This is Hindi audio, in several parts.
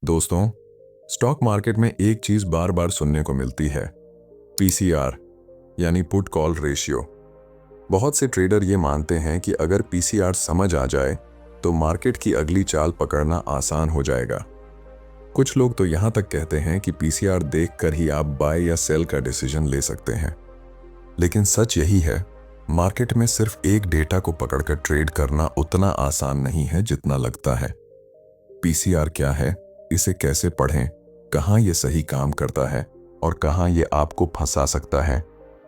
दोस्तों, स्टॉक मार्केट में एक चीज बार बार सुनने को मिलती है, पीसीआर यानी पुट कॉल रेशियो। बहुत से ट्रेडर ये मानते हैं कि अगर पीसीआर समझ आ जाए तो मार्केट की अगली चाल पकड़ना आसान हो जाएगा। कुछ लोग तो यहां तक कहते हैं कि पीसीआर देखकर ही आप बाय या सेल का डिसीजन ले सकते हैं। लेकिन सच यही है, मार्केट में सिर्फ एक डेटा को पकड़कर ट्रेड करना उतना आसान नहीं है जितना लगता है। पीसीआर क्या है, इसे कैसे पढ़ें, कहां ये सही काम करता है और कहां ये आपको फंसा सकता है,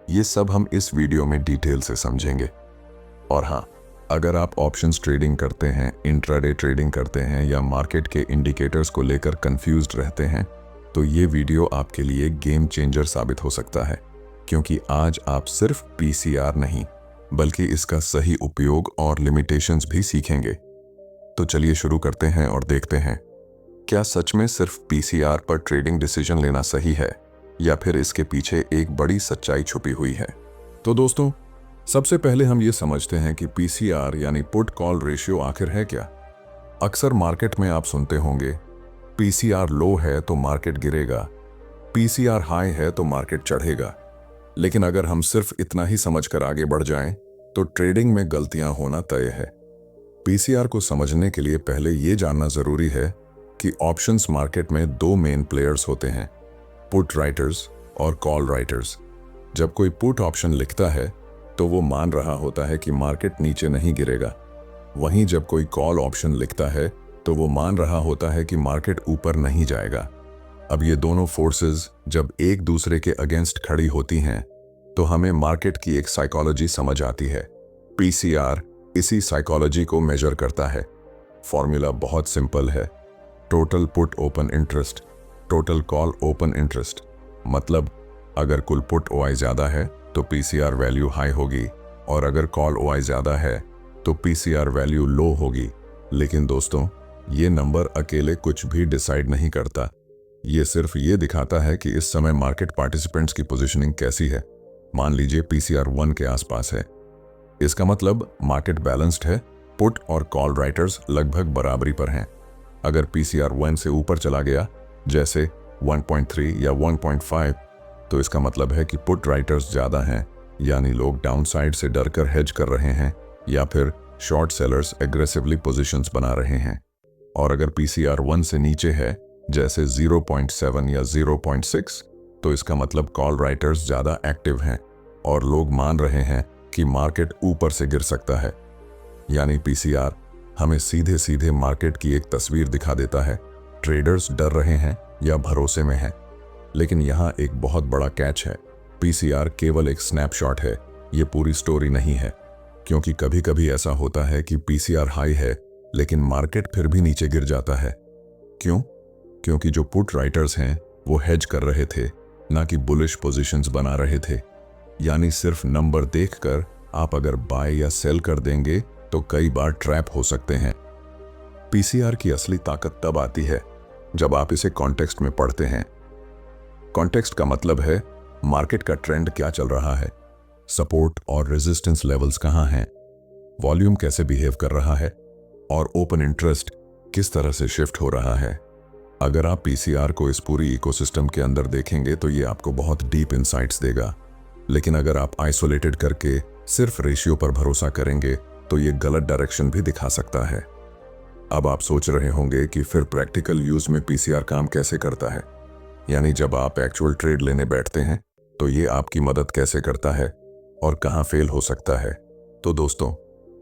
ये सब हम इस वीडियो में डिटेल से समझेंगे। और हाँ, अगर आप ऑप्शंस ट्रेडिंग करते हैं, इंट्राडे ट्रेडिंग करते हैं या मार्केट के इंडिकेटर्स को लेकर कंफ्यूज्ड रहते हैं, तो ये वीडियो आपके लिए गेम चेंजर साबित हो सकता है, क्योंकि आज आप सिर्फ पीसीआर नहीं बल्कि इसका सही उपयोग और लिमिटेशंस भी सीखेंगे। तो चलिए शुरू करते हैं और देखते हैं, क्या सच में सिर्फ पीसीआर पर ट्रेडिंग डिसीजन लेना सही है या फिर इसके पीछे एक बड़ी सच्चाई छुपी हुई है। तो दोस्तों, सबसे पहले हम ये समझते हैं कि पीसीआर यानी पुट कॉल रेशियो आखिर है क्या। अक्सर मार्केट में आप सुनते होंगे, पीसीआर लो है तो मार्केट गिरेगा, पीसीआर हाई है तो मार्केट चढ़ेगा। लेकिन अगर हम सिर्फ इतना ही समझकर आगे बढ़ जाएं, तो ट्रेडिंग में गलतियां होना तय है। पीसीआर को समझने के लिए पहले ये जानना जरूरी है कि ऑप्शंस मार्केट में दो मेन प्लेयर्स होते हैं, पुट राइटर्स और कॉल राइटर्स। जब कोई पुट ऑप्शन लिखता है तो वो मान रहा होता है कि मार्केट नीचे नहीं गिरेगा। वहीं जब कोई कॉल ऑप्शन लिखता है तो वो मान रहा होता है कि मार्केट ऊपर नहीं जाएगा। अब ये दोनों फोर्सेस जब एक दूसरे के अगेंस्ट खड़ी होती हैं तो हमें मार्केट की एक साइकोलॉजी समझ आती है। पीसीआर इसी साइकोलॉजी को मेजर करता है। फॉर्मूला बहुत सिंपल है, total put open interest total call open interest. मतलब अगर कुल पुट ओआई ज्यादा है तो पीसीआर वैल्यू हाई होगी और अगर कॉल ओआई ज्यादा है तो पीसीआर वैल्यू लो होगी। लेकिन दोस्तों, ये नंबर अकेले कुछ भी डिसाइड नहीं करता। ये सिर्फ ये दिखाता है कि इस समय मार्केट पार्टिसिपेंट्स की पोजीशनिंग कैसी है। मान लीजिए पीसीआर 1 के आसपास है, इसका मतलब मार्केट बैलेंस्ड है, पुट और कॉल राइटर्स लगभग बराबरी पर हैं। अगर पीसीआर 1 से ऊपर चला गया, जैसे 1.3 या 1.5, तो इसका मतलब है कि पुट राइटर्स ज्यादा हैं, यानी लोग डाउनसाइड से डरकर हेज कर रहे हैं या फिर शॉर्ट सेलर्स एग्रेसिवली पोजीशंस बना रहे हैं। और अगर पीसीआर 1 से नीचे है, जैसे 0.7 या 0.6, तो इसका मतलब कॉल राइटर्स ज्यादा एक्टिव हैं और लोग मान रहे हैं कि मार्केट ऊपर से गिर सकता है। यानी पीसीआर हमें सीधे सीधे मार्केट की एक तस्वीर दिखा देता है, ट्रेडर्स डर रहे हैं या भरोसे में हैं। लेकिन यहाँ एक बहुत बड़ा कैच है, पीसीआर केवल एक स्नैपशॉट है, ये पूरी स्टोरी नहीं है। क्योंकि कभी कभी ऐसा होता है कि पीसीआर हाई है लेकिन मार्केट फिर भी नीचे गिर जाता है। क्यों? क्योंकि जो पुट राइटर्स हैं वो हेज कर रहे थे, ना कि बुलिश पोजीशंस बना रहे थे। यानी सिर्फ नंबर देखकर आप अगर बाय या सेल कर देंगे तो कई बार ट्रैप हो सकते हैं। पीसीआर की असली ताकत तब आती है जब आप इसे कॉन्टेक्स्ट में पढ़ते हैं। कॉन्टेक्स्ट का मतलब है मार्केट का ट्रेंड क्या चल रहा है, सपोर्ट और रेजिस्टेंस लेवल्स कहां हैं, वॉल्यूम कैसे बिहेव कर रहा है और ओपन इंटरेस्ट किस तरह से शिफ्ट हो रहा है। अगर आप पीसीआर को इस पूरी इकोसिस्टम के अंदर देखेंगे तो ये आपको बहुत डीप इंसाइट्स देगा। लेकिन अगर आप आइसोलेटेड करके सिर्फ रेशियो पर भरोसा करेंगे तो ये गलत डायरेक्शन भी दिखा सकता है। अब आप सोच रहे होंगे कि फिर प्रैक्टिकल यूज में पीसीआर काम कैसे करता है, यानी जब आप एक्चुअल ट्रेड लेने बैठते हैं तो ये आपकी मदद कैसे करता है और कहां फेल हो सकता है। तो दोस्तों,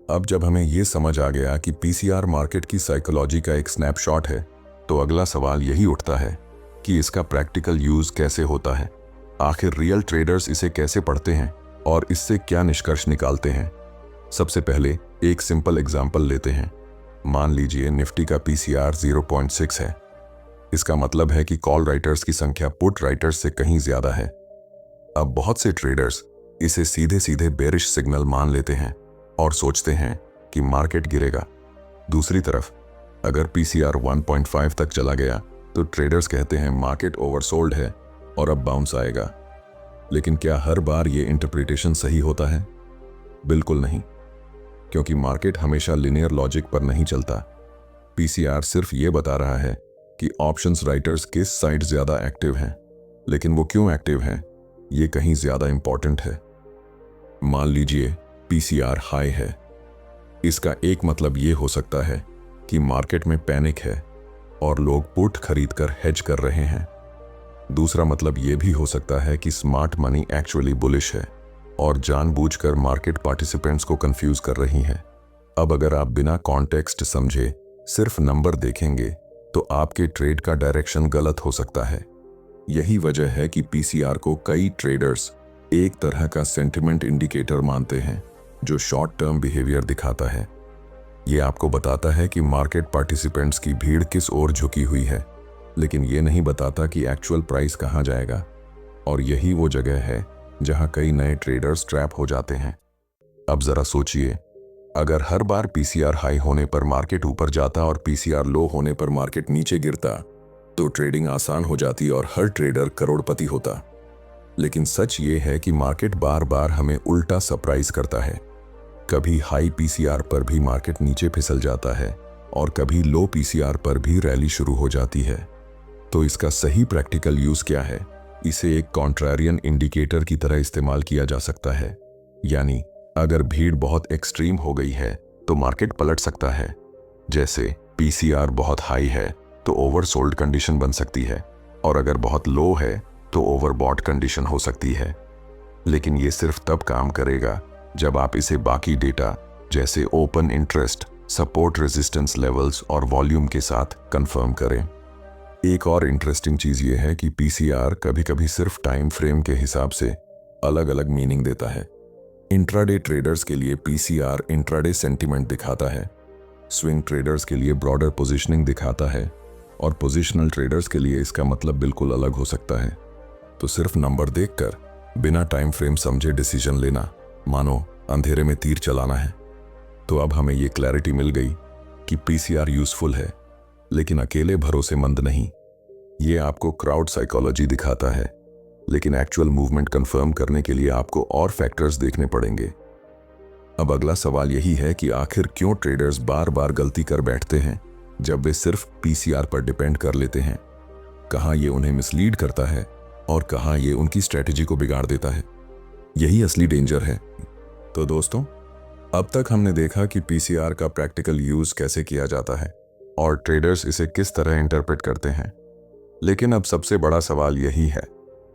अब जब हमें ये समझ आ गया कि पीसीआर मार्केट की साइकोलॉजी का एक स्नैपशॉट है, तो अगला सवाल यही उठता है कि इसका प्रैक्टिकल यूज कैसे होता है। आखिर रियल ट्रेडर्स इसे कैसे पढ़ते हैं और इससे क्या निष्कर्ष निकालते हैं। सबसे पहले एक सिंपल एग्जाम्पल लेते हैं। मान लीजिए निफ्टी का पीसीआर 0.6 है। इसका मतलब है कि कॉल राइटर्स की संख्या पुट राइटर्स से कहीं ज्यादा है। अब बहुत से ट्रेडर्स इसे सीधे सीधे बेरिश सिग्नल मान लेते हैं और सोचते हैं कि मार्केट गिरेगा। दूसरी तरफ अगर पीसीआर 1.5 तक चला गया तो ट्रेडर्स कहते हैं मार्केट ओवरसोल्ड है और अब बाउंस आएगा। लेकिन क्या हर बार ये इंटरप्रिटेशन सही होता है? बिल्कुल नहीं, क्योंकि मार्केट हमेशा लिनियर लॉजिक पर नहीं चलता। पीसीआर सिर्फ ये बता रहा है कि ऑप्शंस राइटर्स किस साइड ज़्यादा एक्टिव हैं, लेकिन वो क्यों एक्टिव हैं ये कहीं ज़्यादा इंपॉर्टेंट है। मान लीजिए पीसीआर हाई है। इसका एक मतलब ये हो सकता है कि मार्केट में पैनिक है और लोग पुट खरीदकर हेज कर रहे हैं। दूसरा मतलब ये भी हो सकता है कि स्मार्ट मनी एक्चुअली बुलिश है और जानबूझकर मार्केट पार्टिसिपेंट्स को कंफ्यूज कर रही है। अब अगर आप बिना कॉन्टेक्स्ट समझे सिर्फ नंबर देखेंगे तो आपके ट्रेड का डायरेक्शन गलत हो सकता है। यही वजह है कि पीसीआर को कई ट्रेडर्स एक तरह का सेंटिमेंट इंडिकेटर मानते हैं जो शॉर्ट टर्म बिहेवियर दिखाता है। ये आपको बताता है कि मार्केट पार्टिसिपेंट्स की भीड़ किस ओर झुकी हुई है, लेकिन ये नहीं बताता कि एक्चुअल प्राइस कहाँ जाएगा। और यही वो जगह है जहां कई नए ट्रेडर्स ट्रैप हो जाते हैं। अब जरा सोचिए, अगर हर बार पीसीआर हाई होने पर मार्केट ऊपर जाता और पीसीआर लो होने पर मार्केट नीचे गिरता तो ट्रेडिंग आसान हो जाती और हर ट्रेडर करोड़पति होता। लेकिन सच ये है कि मार्केट बार बार हमें उल्टा सरप्राइज करता है। कभी हाई पीसीआर पर भी मार्केट नीचे फिसल जाता है और कभी लो पीसीआर पर भी रैली शुरू हो जाती है। तो इसका सही प्रैक्टिकल यूज क्या है? इसे एक कॉन्ट्रारियन इंडिकेटर की तरह इस्तेमाल किया जा सकता है। यानी अगर भीड़ बहुत एक्सट्रीम हो गई है तो मार्केट पलट सकता है। जैसे पीसीआर बहुत हाई है तो ओवरसोल्ड कंडीशन बन सकती है, और अगर बहुत लो है तो ओवरबॉट कंडीशन हो सकती है। लेकिन ये सिर्फ तब काम करेगा जब आप इसे बाकी डेटा जैसे open interest, support resistance levels और वॉल्यूम के साथ कंफर्म करें। एक और इंटरेस्टिंग चीज ये है कि पीसीआर कभी कभी सिर्फ टाइम फ्रेम के हिसाब से अलग अलग मीनिंग देता है। इंट्राडे ट्रेडर्स के लिए पीसीआर इंट्राडे सेंटीमेंट दिखाता है, स्विंग ट्रेडर्स के लिए ब्रॉडर पोजीशनिंग दिखाता है, और पोजिशनल ट्रेडर्स के लिए इसका मतलब बिल्कुल अलग हो सकता है। तो सिर्फ नंबर देखकर बिना टाइम फ्रेम समझे डिसीजन लेना मानो अंधेरे में तीर चलाना है। तो अब हमें ये क्लैरिटी मिल गई कि पीसीआर यूजफुल है, लेकिन अकेले भरोसेमंद नहीं। ये आपको क्राउड साइकोलॉजी दिखाता है, लेकिन एक्चुअल मूवमेंट कंफर्म करने के लिए आपको और फैक्टर्स देखने पड़ेंगे। अब अगला सवाल यही है कि आखिर क्यों ट्रेडर्स बार बार गलती कर बैठते हैं जब वे सिर्फ पीसीआर पर डिपेंड कर लेते हैं? कहाँ ये उन्हें मिसलीड करता है और कहाँ ये उनकी स्ट्रेटेजी को बिगाड़ देता है? यही असली डेंजर है। तो दोस्तों, अब तक हमने देखा कि पीसीआर का प्रैक्टिकल यूज कैसे किया जाता है और ट्रेडर्स इसे किस तरह इंटरप्रेट करते हैं। लेकिन अब सबसे बड़ा सवाल यही है,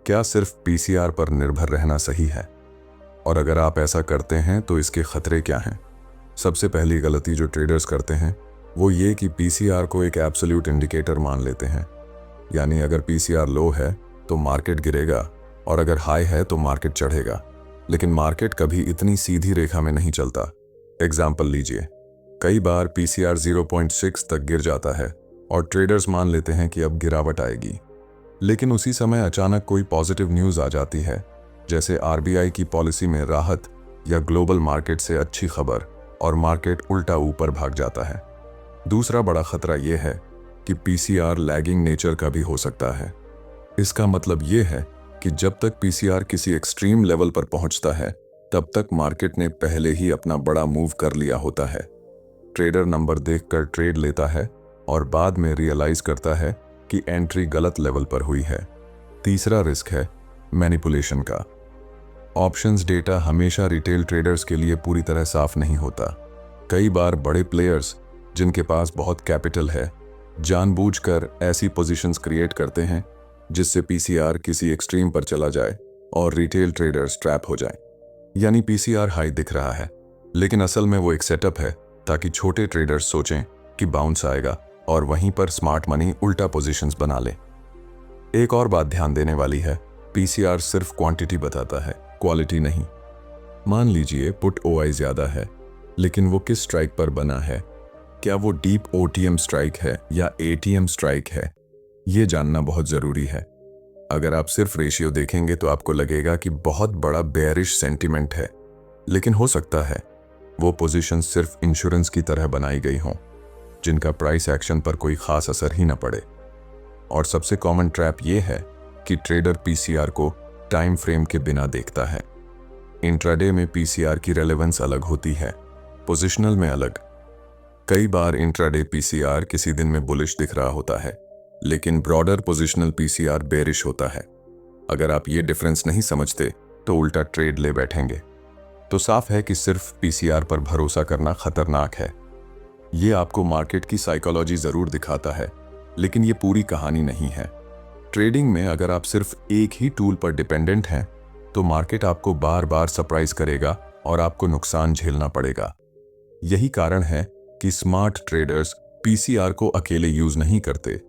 क्या सिर्फ पीसीआर पर निर्भर रहना सही है? और अगर आप ऐसा करते हैं तो इसके खतरे क्या हैं? सबसे पहली गलती जो ट्रेडर्स करते हैं वो ये कि पीसीआर को एक एब्सोल्यूट इंडिकेटर मान लेते हैं। यानी अगर पीसीआर लो है तो मार्केट गिरेगा और अगर हाई है तो मार्केट चढ़ेगा। लेकिन मार्केट कभी इतनी सीधी रेखा में नहीं चलता। एग्जाम्पल लीजिए, कई बार पीसीआर 0.6 तक गिर जाता है और ट्रेडर्स मान लेते हैं कि अब गिरावट आएगी। लेकिन उसी समय अचानक कोई पॉजिटिव न्यूज़ आ जाती है, जैसे आरबीआई की पॉलिसी में राहत या ग्लोबल मार्केट से अच्छी खबर, और मार्केट उल्टा ऊपर भाग जाता है। दूसरा बड़ा खतरा यह है कि पीसीआर लैगिंग नेचर का भी हो सकता है। इसका मतलब यह है कि जब तक पीसीआर किसी एक्सट्रीम लेवल पर पहुंचता है तब तक मार्केट ने पहले ही अपना बड़ा मूव कर लिया होता है। ट्रेडर नंबर देखकर ट्रेड लेता है और बाद में रियलाइज करता है कि एंट्री गलत लेवल पर हुई है। तीसरा रिस्क है मैनिपुलेशन का। ऑप्शंस डेटा हमेशा रिटेल ट्रेडर्स के लिए पूरी तरह साफ नहीं होता। कई बार बड़े प्लेयर्स जिनके पास बहुत कैपिटल है जानबूझकर ऐसी पोजीशंस क्रिएट करते हैं जिससे पीसीआर किसी एक्सट्रीम पर चला जाए और रिटेल ट्रेडर्स ट्रैप हो जाएं। यानी पीसीआर हाई दिख रहा है, लेकिन असल में वो एक सेटअप है ताकि छोटे ट्रेडर्स सोचें कि बाउंस आएगा और वहीं पर स्मार्ट मनी उल्टा पोजीशंस बना ले। एक और बात ध्यान देने वाली है, पीसीआर सिर्फ क्वांटिटी बताता है, क्वालिटी नहीं। मान लीजिए पुट ओआई ज्यादा है, लेकिन वो किस स्ट्राइक पर बना है? क्या वो डीप ओटीएम स्ट्राइक है या एटीएम स्ट्राइक है? ये जानना बहुत जरूरी है। अगर आप सिर्फ रेशियो देखेंगे तो आपको लगेगा कि बहुत बड़ा बेयरिश सेंटिमेंट है, लेकिन हो सकता है वो पोजीशन सिर्फ इंश्योरेंस की तरह बनाई गई हों, जिनका प्राइस एक्शन पर कोई खास असर ही न पड़े। और सबसे कॉमन ट्रैप ये है कि ट्रेडर पीसीआर को टाइम फ्रेम के बिना देखता है। इंट्राडे में पीसीआर की रेलेवेंस अलग होती है, पोजिशनल में अलग। कई बार इंट्राडे पीसीआर किसी दिन में बुलिश दिख रहा होता है, लेकिन ब्रॉडर पोजिशनल पीसीआर बेरिश होता है। अगर आप ये डिफरेंस नहीं समझते तो उल्टा ट्रेड ले बैठेंगे। तो साफ है कि सिर्फ पीसीआर पर भरोसा करना खतरनाक है। ये आपको मार्केट की साइकोलॉजी जरूर दिखाता है, लेकिन ये पूरी कहानी नहीं है। ट्रेडिंग में अगर आप सिर्फ एक ही टूल पर डिपेंडेंट हैं तो मार्केट आपको बार बार सरप्राइज करेगा और आपको नुकसान झेलना पड़ेगा। यही कारण है कि स्मार्ट ट्रेडर्स पीसीआर को अकेले यूज नहीं करते,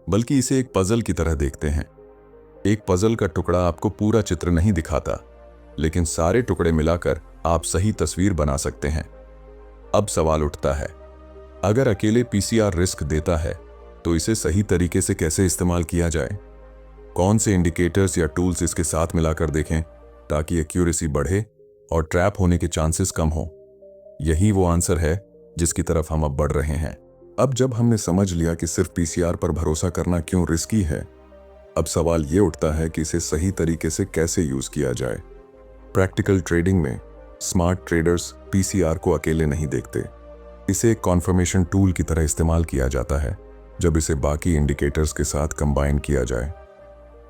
बल्कि इसे एक पजल की तरह देखते हैं। एक पजल का टुकड़ा आपको पूरा चित्र नहीं दिखाता, लेकिन सारे टुकड़े मिलाकर आप सही तस्वीर बना सकते हैं। अब सवाल उठता है, अगर अकेले पीसीआर रिस्क देता है तो इसे सही तरीके से कैसे इस्तेमाल किया जाए? कौन से इंडिकेटर्स या टूल्स इसके साथ मिलाकर देखें ताकि एक्यूरेसी बढ़े और ट्रैप होने के चांसेस कम हो? यही वो आंसर है जिसकी तरफ हम अब बढ़ रहे हैं। अब जब हमने समझ लिया कि सिर्फ पीसीआर पर भरोसा करना क्यों रिस्की है, अब सवाल ये उठता है कि इसे सही तरीके से कैसे यूज किया जाए। प्रैक्टिकल ट्रेडिंग में स्मार्ट ट्रेडर्स पीसीआर को अकेले नहीं देखते। इसे एक कॉन्फर्मेशन टूल की तरह इस्तेमाल किया जाता है जब इसे बाकी इंडिकेटर्स के साथ कंबाइन किया जाए।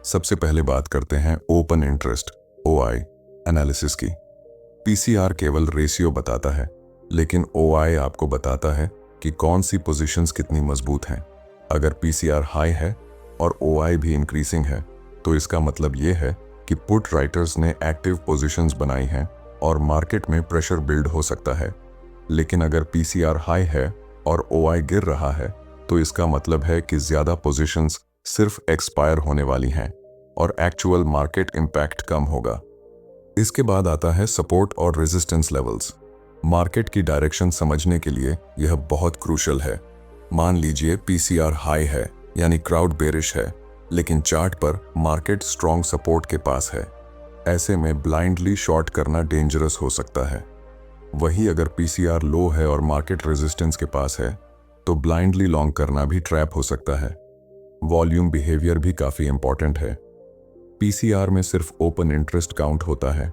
सबसे पहले बात करते हैं ओपन इंटरेस्ट (OI) एनालिसिस की। पीसीआर केवल रेशियो बताता है, लेकिन OI आपको बताता है कि कौन सी पोजीशंस कितनी मजबूत हैं। अगर पीसीआर हाई है और OI भी इंक्रीजिंग है तो इसका मतलब यह है कि पुट राइटर्स ने एक्टिव पोजीशंस बनाई हैं और मार्केट में प्रेशर बिल्ड हो सकता है। लेकिन अगर पीसीआर हाई है और OI गिर रहा है तो इसका मतलब है कि ज्यादा पोजीशंस सिर्फ एक्सपायर होने वाली हैं और एक्चुअल मार्केट इंपैक्ट कम होगा। इसके बाद आता है सपोर्ट और रेजिस्टेंस लेवल्स। मार्केट की डायरेक्शन समझने के लिए यह बहुत क्रूशल है। मान लीजिए पीसीआर हाई है, यानी क्राउड बेरिश है, लेकिन चार्ट पर मार्केट स्ट्रॉन्ग सपोर्ट के पास है। ऐसे में ब्लाइंडली शॉर्ट करना डेंजरस हो सकता है। वही अगर पीसीआर लो है और मार्केट रेजिस्टेंस के पास है तो ब्लाइंडली लॉन्ग करना भी ट्रैप हो सकता है। वॉल्यूम बिहेवियर भी काफी इंपॉर्टेंट है। पीसीआर में सिर्फ ओपन इंटरेस्ट काउंट होता है,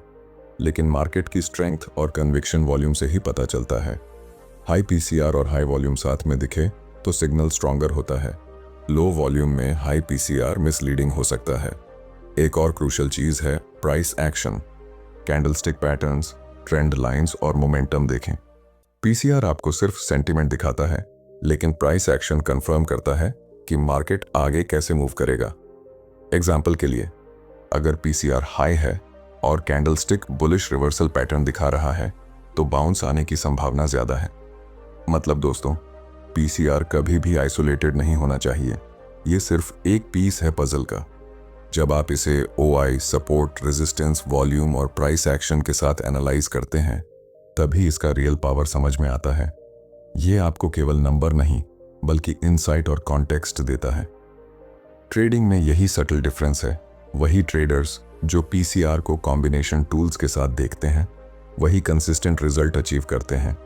लेकिन मार्केट की स्ट्रेंथ और कन्विक्शन वॉल्यूम से ही पता चलता है। हाई पीसीआर और हाई वॉल्यूम साथ में दिखे तो सिग्नल स्ट्रॉन्गर होता है। लो वॉल्यूम में हाई पीसीआर मिसलीडिंग हो सकता है। एक और क्रूशल चीज है price action. Candlestick patterns, trend lines और मोमेंटम देखें। पीसीआर आपको सिर्फ सेंटीमेंट दिखाता है, लेकिन प्राइस एक्शन कंफर्म करता है कि मार्केट आगे कैसे मूव करेगा। एग्जाम्पल के लिए, अगर पीसीआर हाई है और कैंडलस्टिक बुलिश रिवर्सल पैटर्न दिखा रहा है तो बाउंस आने की संभावना ज्यादा है। मतलब दोस्तों, पीसीआर कभी भी आइसोलेटेड नहीं होना चाहिए। ये सिर्फ एक पीस है पजल का। जब आप इसे OI, सपोर्ट, रेजिस्टेंस, वॉल्यूम और प्राइस एक्शन के साथ एनालाइज करते हैं तभी इसका रियल पावर समझ में आता है। ये आपको केवल नंबर नहीं बल्कि इनसाइट और कॉन्टेक्स्ट देता है। ट्रेडिंग में यही सटल डिफरेंस है। वही ट्रेडर्स जो पीसीआर को कॉम्बिनेशन टूल्स के साथ देखते हैं वही कंसिस्टेंट रिजल्ट अचीव करते हैं।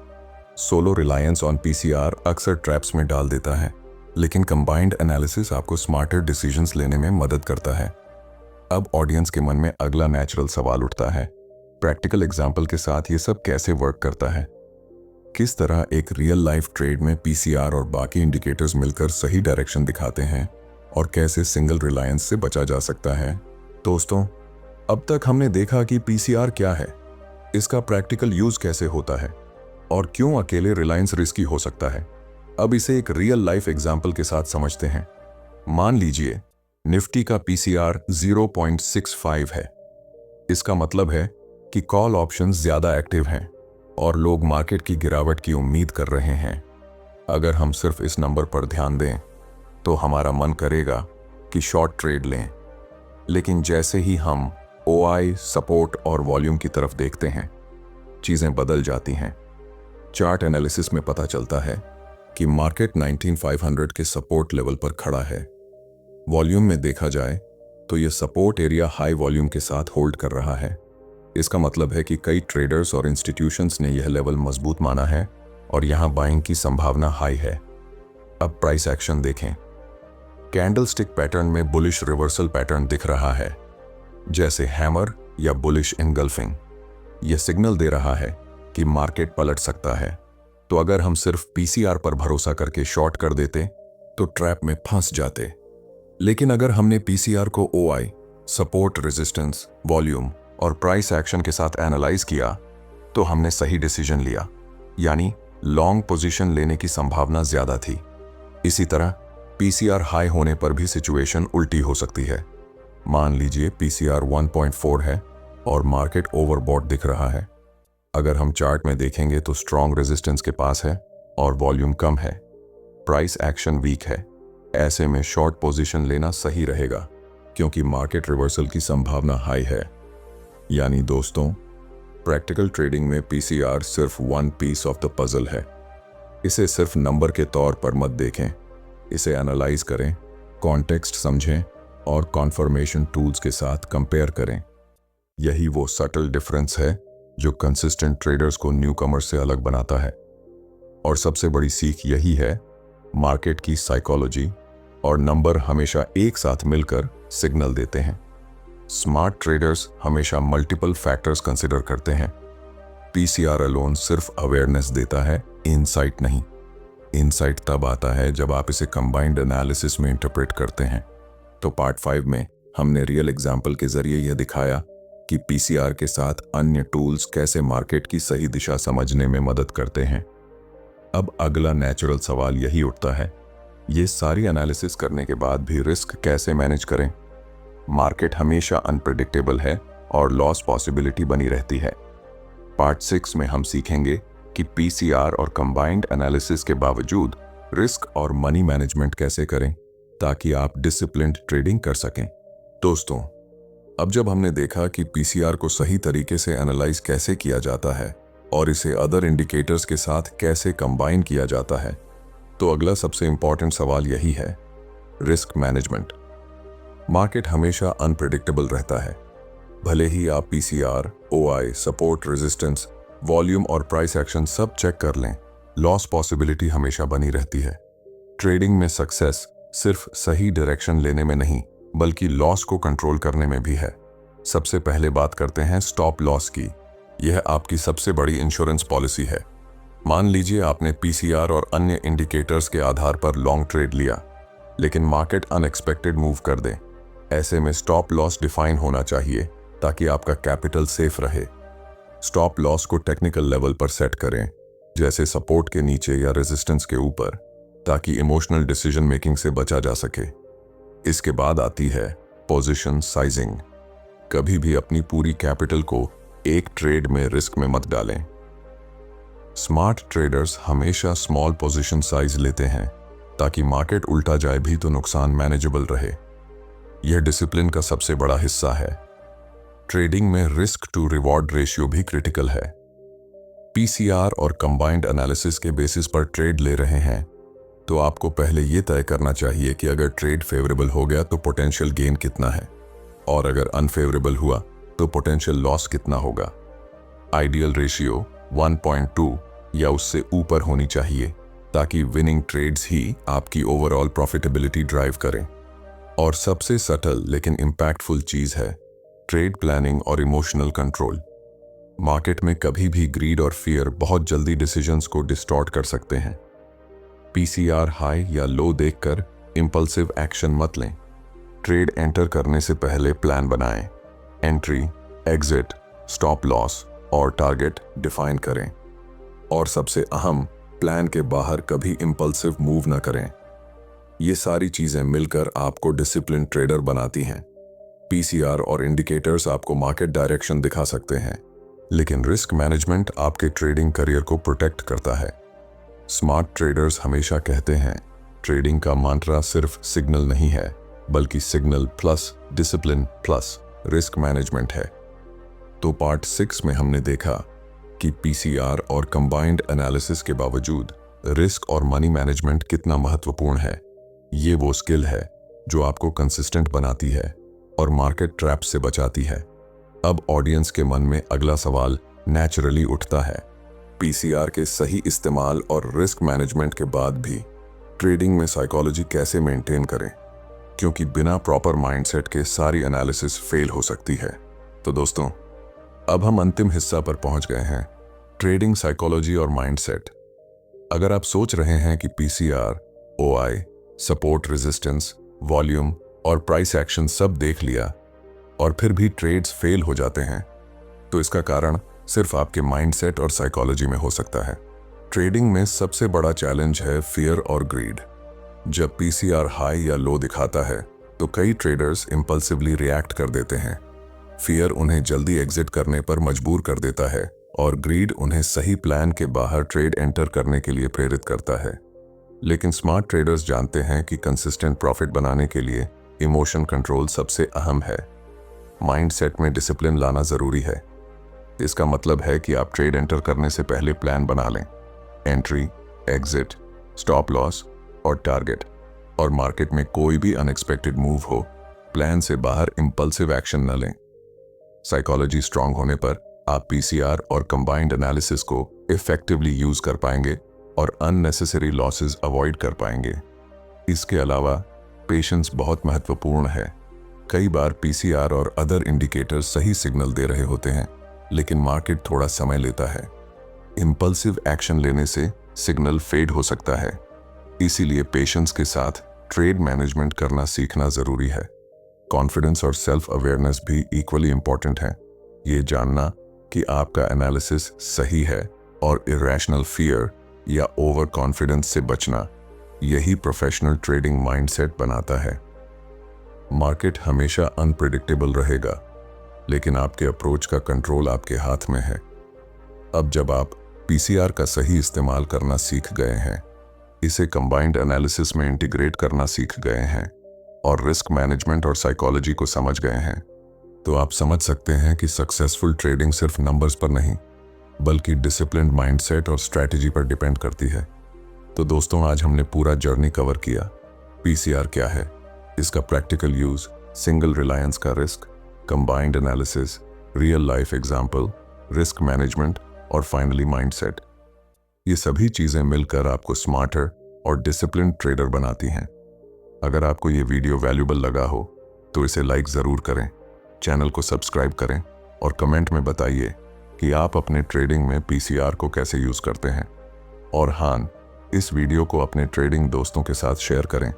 सोलो रिलायंस ऑन पीसीआर अक्सर ट्रैप्स में डाल देता है, लेकिन कंबाइंड एनालिसिस आपको स्मार्टर डिसीजंस लेने में मदद करता है। अब ऑडियंस के मन में अगला नेचुरल सवाल उठता है, प्रैक्टिकल एग्जाम्पल के साथ ये सब कैसे वर्क करता है? किस तरह एक रियल लाइफ ट्रेड में पीसीआर और बाकी इंडिकेटर्स मिलकर सही डायरेक्शन दिखाते हैं और कैसे सिंगल रिलायंस से बचा जा सकता है? दोस्तों, अब तक हमने देखा कि पीसीआर क्या है, इसका प्रैक्टिकल यूज कैसे होता है और क्यों अकेले रिलायंस रिस्की हो सकता है। अब इसे एक रियल लाइफ एग्जाम्पल के साथ समझते हैं। मान लीजिए निफ्टी का पीसीआर 0.65 है। इसका मतलब है कि कॉल ऑप्शंस ज्यादा एक्टिव हैं और लोग मार्केट की गिरावट की उम्मीद कर रहे हैं। अगर हम सिर्फ इस नंबर पर ध्यान दें तो हमारा मन करेगा कि शॉर्ट ट्रेड लें, लेकिन जैसे ही हम OI, सपोर्ट और वॉल्यूम की तरफ देखते हैं चीजें बदल जाती हैं। चार्ट एनालिसिस में पता चलता है कि मार्केट 19500 के सपोर्ट लेवल पर खड़ा है। वॉल्यूम में देखा जाए तो यह सपोर्ट एरिया हाई वॉल्यूम के साथ होल्ड कर रहा है। इसका मतलब है कि कई ट्रेडर्स और इंस्टीट्यूशंस ने यह लेवल मजबूत माना है और यहां बाइंग की संभावना हाई है। अब प्राइस एक्शन देखें। कैंडलस्टिक पैटर्न में बुलिश रिवर्सल पैटर्न दिख रहा है, जैसे हैमर या बुलिश इनगल्फिंग। यह सिग्नल दे रहा है कि मार्केट पलट सकता है। तो अगर हम सिर्फ पीसीआर पर भरोसा करके शॉर्ट कर देते तो ट्रैप में फंस जाते। लेकिन अगर हमने पीसीआर को ओआई, सपोर्ट रेजिस्टेंस, वॉल्यूम और प्राइस एक्शन के साथ एनालाइज किया तो हमने सही डिसीजन लिया, यानी लॉन्ग पोजीशन लेने की संभावना ज्यादा थी। इसी तरह पीसीआर हाई होने पर भी सिचुएशन उल्टी हो सकती है। मान लीजिए पीसीआर 1.4 है और मार्केट ओवरबॉट दिख रहा है। अगर हम चार्ट में देखेंगे तो स्ट्रॉन्ग रेजिस्टेंस के पास है और वॉल्यूम कम है, प्राइस एक्शन वीक है। ऐसे में शॉर्ट पोजीशन लेना सही रहेगा क्योंकि मार्केट रिवर्सल की संभावना हाई है। यानी दोस्तों, प्रैक्टिकल ट्रेडिंग में पीसीआर सिर्फ one piece of the puzzle है। इसे सिर्फ नंबर के तौर पर मत देखें, इसे एनालाइज करें, कॉन्टेक्स्ट समझें और कॉन्फर्मेशन टूल्स के साथ कंपेयर करें। यही वो सटल डिफरेंस है जो कंसिस्टेंट ट्रेडर्स को न्यूकमर्स से अलग बनाता है। और सबसे बड़ी सीख यही है, मार्केट की साइकोलॉजी और नंबर हमेशा एक साथ मिलकर सिग्नल देते हैं। स्मार्ट ट्रेडर्स हमेशा मल्टीपल फैक्टर्स कंसिडर करते हैं। पीसीआर अलोन सिर्फ अवेयरनेस देता है, इनसाइट नहीं। इनसाइट तब आता है जब आप इसे कंबाइंड एनालिसिस में इंटरप्रेट करते हैं। तो पार्ट 5 में हमने रियल एग्जाम्पल के जरिए यह दिखाया कि पीसीआर के साथ अन्य टूल्स कैसे मार्केट की सही दिशा समझने में मदद करते हैं। अब अगला नेचुरल सवाल यही उठता है, ये सारी एनालिसिस करने के बाद भी रिस्क कैसे मैनेज करें? मार्केट हमेशा अनप्रेडिक्टेबल है और लॉस पॉसिबिलिटी बनी रहती है। पार्ट 6 में हम सीखेंगे कि पीसीआर और कंबाइंड एनालिसिस के बावजूद रिस्क और मनी मैनेजमेंट कैसे करें ताकि आप डिसिप्लिन्ड ट्रेडिंग कर सकें। दोस्तों, अब जब हमने देखा कि पीसीआर को सही तरीके से एनालाइज कैसे किया जाता है और इसे अदर इंडिकेटर्स के साथ कैसे कंबाइन किया जाता है, तो अगला सबसे इंपॉर्टेंट सवाल यही है, रिस्क मैनेजमेंट। मार्केट हमेशा अनप्रेडिक्टेबल रहता है। भले ही आप PCR, OI, support resistance, volume और प्राइस एक्शन सब चेक कर लें, लॉस पॉसिबिलिटी हमेशा बनी रहती है। ट्रेडिंग में सक्सेस सिर्फ सही डायरेक्शन लेने में नहीं, बल्कि लॉस को कंट्रोल करने में भी है। सबसे पहले बात करते हैं स्टॉप लॉस की। यह आपकी सबसे बड़ी इंश्योरेंस पॉलिसी है। मान लीजिए आपने पीसीआर और अन्य इंडिकेटर्स के आधार पर लॉन्ग ट्रेड लिया, लेकिन मार्केट अनएक्सपेक्टेड मूव कर दे। ऐसे में स्टॉप लॉस डिफाइन होना चाहिए ताकि आपका कैपिटल सेफ रहे। स्टॉप लॉस को टेक्निकल लेवल पर सेट करें, जैसे सपोर्ट के नीचे या रेजिस्टेंस के ऊपर, ताकि इमोशनल डिसीजन मेकिंग से बचा जा सके। इसके बाद आती है पोजीशन साइजिंग। कभी भी अपनी पूरी कैपिटल को एक ट्रेड में रिस्क में मत डालें। स्मार्ट ट्रेडर्स हमेशा स्मॉल पोजीशन साइज लेते हैं ताकि मार्केट उल्टा जाए भी तो नुकसान मैनेजेबल रहे। यह डिसिप्लिन का सबसे बड़ा हिस्सा है। ट्रेडिंग में रिस्क टू रिवॉर्ड रेशियो भी क्रिटिकल है। पीसीआर और कंबाइंड एनालिसिस के बेसिस पर ट्रेड ले रहे हैं तो आपको पहले यह तय करना चाहिए कि अगर ट्रेड फेवरेबल हो गया तो पोटेंशियल गेन कितना है, और अगर अनफेवरेबल हुआ तो पोटेंशियल लॉस कितना होगा। आइडियल रेशियो 1.2 या उससे ऊपर होनी चाहिए ताकि विनिंग ट्रेड्स ही आपकी ओवरऑल प्रॉफिटेबिलिटी ड्राइव करें। और सबसे सटल लेकिन इंपैक्टफुल चीज है ट्रेड प्लानिंग और इमोशनल कंट्रोल। मार्केट में कभी भी ग्रीड और फियर बहुत जल्दी डिसीजंस को डिस्टॉर्ट कर सकते हैं। पीसीआर हाई या लो देखकर इंपल्सिव एक्शन मत लें। ट्रेड एंटर करने से पहले प्लान बनाएं। एंट्री, एग्जिट, स्टॉप लॉस और टारगेट डिफाइन करें। और सबसे अहम, प्लान के बाहर कभी इंपल्सिव मूव न करें। ये सारी चीजें मिलकर आपको डिसिप्लिन ट्रेडर बनाती हैं। पीसीआर और इंडिकेटर्स आपको मार्केट डायरेक्शन दिखा सकते हैं, लेकिन रिस्क मैनेजमेंट आपके ट्रेडिंग करियर को प्रोटेक्ट करता है। स्मार्ट ट्रेडर्स हमेशा कहते हैं, ट्रेडिंग का मंत्र सिर्फ सिग्नल नहीं है, बल्कि signal plus discipline plus risk management है। तो पार्ट 6 में हमने देखा कि पीसीआर और कंबाइंड एनालिसिस के बावजूद रिस्क और मनी मैनेजमेंट कितना महत्वपूर्ण है। ये वो स्किल है जो आपको कंसिस्टेंट बनाती है और मार्केट ट्रैप से बचाती है। अब ऑडियंस के मन में अगला सवाल नेचुरली उठता है, पीसीआर के सही इस्तेमाल और रिस्क मैनेजमेंट के बाद भी ट्रेडिंग में साइकोलॉजी कैसे मेंटेन करें, क्योंकि बिना प्रॉपर माइंडसेट के सारी एनालिसिस फेल हो सकती है। तो दोस्तों, अब हम अंतिम हिस्सा पर पहुंच गए हैं, ट्रेडिंग साइकोलॉजी और माइंडसेट। अगर आप सोच रहे हैं कि PCR, OI, support resistance, volume और प्राइस एक्शन सब देख लिया और फिर भी ट्रेड्स फेल हो जाते हैं, तो इसका कारण सिर्फ आपके माइंडसेट और साइकोलॉजी में हो सकता है। ट्रेडिंग में सबसे बड़ा चैलेंज है फियर और ग्रीड। जब पीसीआर हाई या लो दिखाता है तो कई ट्रेडर्स इंपल्सिवली रिएक्ट कर देते हैं। फियर उन्हें जल्दी एग्जिट करने पर मजबूर कर देता है और ग्रीड उन्हें सही प्लान के बाहर ट्रेड एंटर करने के लिए प्रेरित करता है। लेकिन स्मार्ट ट्रेडर्स जानते हैं कि कंसिस्टेंट प्रॉफिट बनाने के लिए इमोशन कंट्रोल सबसे अहम है। माइंडसेट में डिसिप्लिन लाना जरूरी है। इसका मतलब है कि आप ट्रेड एंटर करने से पहले प्लान बना लें, एंट्री, एग्जिट, स्टॉप लॉस और टारगेट, और मार्केट में कोई भी अनएक्सपेक्टेड मूव हो, प्लान से बाहर इंपल्सिव एक्शन न लें। साइकोलॉजी स्ट्रांग होने पर आप पीसीआर और कंबाइंड एनालिसिस को इफेक्टिवली यूज कर पाएंगे और अननेसेसरी लॉसेस अवॉइड कर पाएंगे। इसके अलावा पेशेंस बहुत महत्वपूर्ण है। कई बार पीसीआर और अदर इंडिकेटर्स सही सिग्नल दे रहे होते हैं, लेकिन मार्केट थोड़ा समय लेता है। इंपल्सिव एक्शन लेने से सिग्नल फेड हो सकता है, इसीलिए पेशेंस के साथ ट्रेड मैनेजमेंट करना सीखना जरूरी है। कॉन्फिडेंस और सेल्फ अवेयरनेस भी इक्वली इंपॉर्टेंट है। ये जानना कि आपका एनालिसिस सही है और इरेशनल फियर या ओवर कॉन्फिडेंस से बचना, यही प्रोफेशनल ट्रेडिंग माइंडसेट बनाता है। मार्केट हमेशा अनप्रेडिक्टेबल रहेगा, लेकिन आपके अप्रोच का कंट्रोल आपके हाथ में है। अब जब आप पीसीआर का सही इस्तेमाल करना सीख गए हैं, इसे कंबाइंड एनालिसिस में इंटीग्रेट करना सीख गए हैं और रिस्क मैनेजमेंट और साइकोलॉजी को समझ गए हैं, तो आप समझ सकते हैं कि सक्सेसफुल ट्रेडिंग सिर्फ नंबर्स पर नहीं, बल्कि डिसिप्लिन्ड माइंडसेट और स्ट्रैटेजी पर डिपेंड करती है। तो दोस्तों, आज हमने पूरा जर्नी कवर किया। पीसीआर क्या है, इसका प्रैक्टिकल यूज, सिंगल रिलायंस का risk, combined analysis, real life example, risk management और फाइनली माइंडसेट। ये सभी चीजें मिलकर आपको स्मार्टर और डिसिप्लिन्ड ट्रेडर बनाती हैं। अगर आपको ये वीडियो वैल्यूबल लगा हो तो इसे लाइक ज़रूर करें, चैनल को सब्सक्राइब करें और कमेंट में बताइए कि आप अपने ट्रेडिंग में पीसीआर को कैसे यूज़ करते हैं। और हाँ, इस वीडियो को अपने ट्रेडिंग दोस्तों के साथ शेयर करें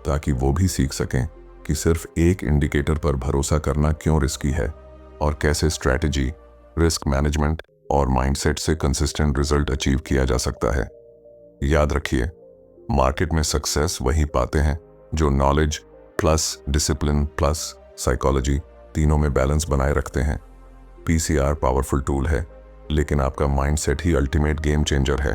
ताकि वो भी सीख सकें कि सिर्फ एक इंडिकेटर पर भरोसा करना क्यों रिस्की है और कैसे स्ट्रैटेजी, रिस्क मैनेजमेंट और माइंडसेट से कंसिस्टेंट रिजल्ट अचीव किया जा सकता है। याद रखिए, मार्केट में सक्सेस वही पाते हैं जो knowledge plus discipline plus psychology तीनों में बैलेंस बनाए रखते हैं। पीसीआर पावरफुल टूल है, लेकिन आपका माइंडसेट ही अल्टीमेट गेम चेंजर है।